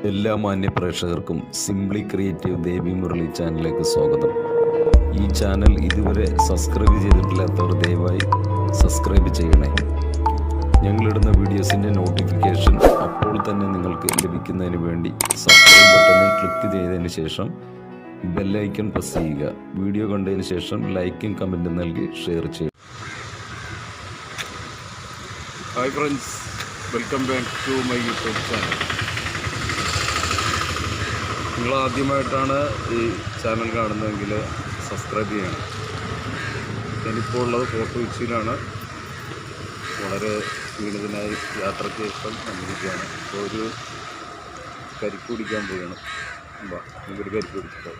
എല്ലാ മാന്യ പ്രേക്ഷകർക്കും സിംപ്ലി ക്രിയേറ്റീവ് ദേവി മുരളി ചാനലിലേക്ക് സ്വാഗതം. ഈ ചാനൽ ഇതുവരെ സബ്സ്ക്രൈബ് ചെയ്തിട്ടില്ലാത്തവർ ദയവായി സബ്സ്ക്രൈബ് ചെയ്യണേ. ഞങ്ങളിടുന്ന വീഡിയോസിൻ്റെ നോട്ടിഫിക്കേഷൻ അപ്പോൾ തന്നെ നിങ്ങൾക്ക് ലഭിക്കുന്നതിന് വേണ്ടി സബ്സ്ക്രൈബ് ബട്ടണിൽ ക്ലിക്ക് ചെയ്തതിന് ശേഷം ബെല്ലൈക്കൺ പ്രസ് ചെയ്യുക. വീഡിയോ കണ്ടതിന് ശേഷം ലൈക്കും കമൻറ്റും നൽകി ഷെയർ ചെയ്യുക. Hi friends, welcome back to my YouTube channel. നിങ്ങൾ ആദ്യമായിട്ടാണ് ഈ ചാനൽ കാണുന്നതെങ്കിൽ സബ്സ്ക്രൈബ് ചെയ്യണം. ഞാനിപ്പോൾ ഉള്ളത് ഫോർട്ട് കൊച്ചിയിലാണ്. വളരെ ക്ഷീണിതനായി യാത്രയ്ക്ക് ശേഷം വന്നിരിക്കുകയാണ്. ഇപ്പോൾ ഒരു കരിക്ക് കുടിക്കാൻ പോവുകയാണ്. നമുക്കൊരു കരിക്ക് കുടിച്ചിട്ടോ.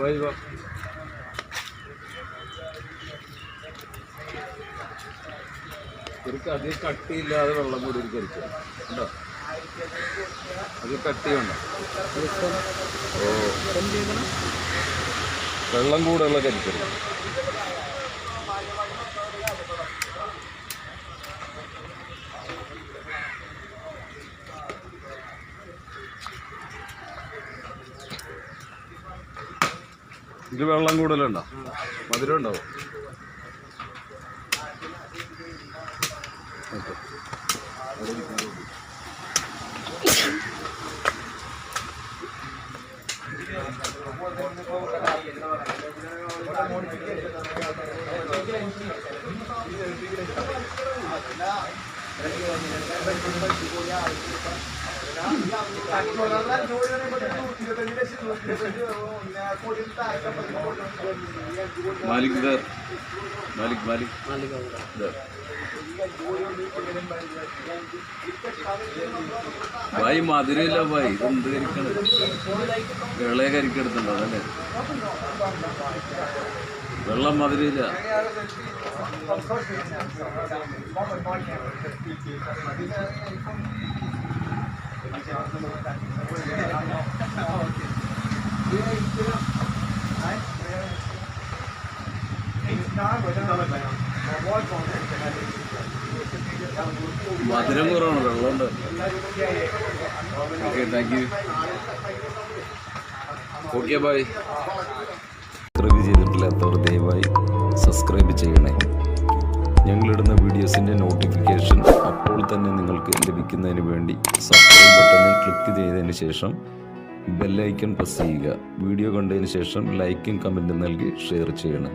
ബൈ വാ. ഒരു അധികം കട്ടിയില്ലാതെ വെള്ളം കൂടി ഒരു കരിക്ക് ഉണ്ടോ? അത് കട്ടിയുണ്ടോ? വെള്ളം കൂടെയുള്ള കരിക്കറി. ഇത് വെള്ളം കൂടുതലുണ്ടോ? മധുരം ഉണ്ടാവും. മാലിക് ഭായി മധുരയില്ല ഭായി. ഇതെന്ത് കരിക്കാണ്? വെള്ളയെ കരിക്കെടുത്തുണ്ടോ? അതല്ലേ വെള്ളം മധുരയില്ല. മധുരം കുറവാണ്, വെള്ളമുണ്ട്. Okay, thank you. Okay, bye. Subscribe ചെയ്തിട്ടില്ലാത്തവർ ദയവായി സബ്സ്ക്രൈബ് ചെയ്യണേ. ഞങ്ങളിടുന്ന വീഡിയോസിൻ്റെ നോട്ടിഫിക്കേഷൻ അപ്പോൾ തന്നെ നിങ്ങൾക്ക് ലഭിക്കുന്നതിന് വേണ്ടി സബ്സ്ക്രൈബ് ബട്ടണിൽ ക്ലിക്ക് ചെയ്തതിന് ശേഷം ബെല്ലൈക്കൺ പ്രസ് ചെയ്യുക. വീഡിയോ കണ്ടതിന് ശേഷം ലൈക്കും കമൻറ്റും നൽകി ഷെയർ ചെയ്യണം.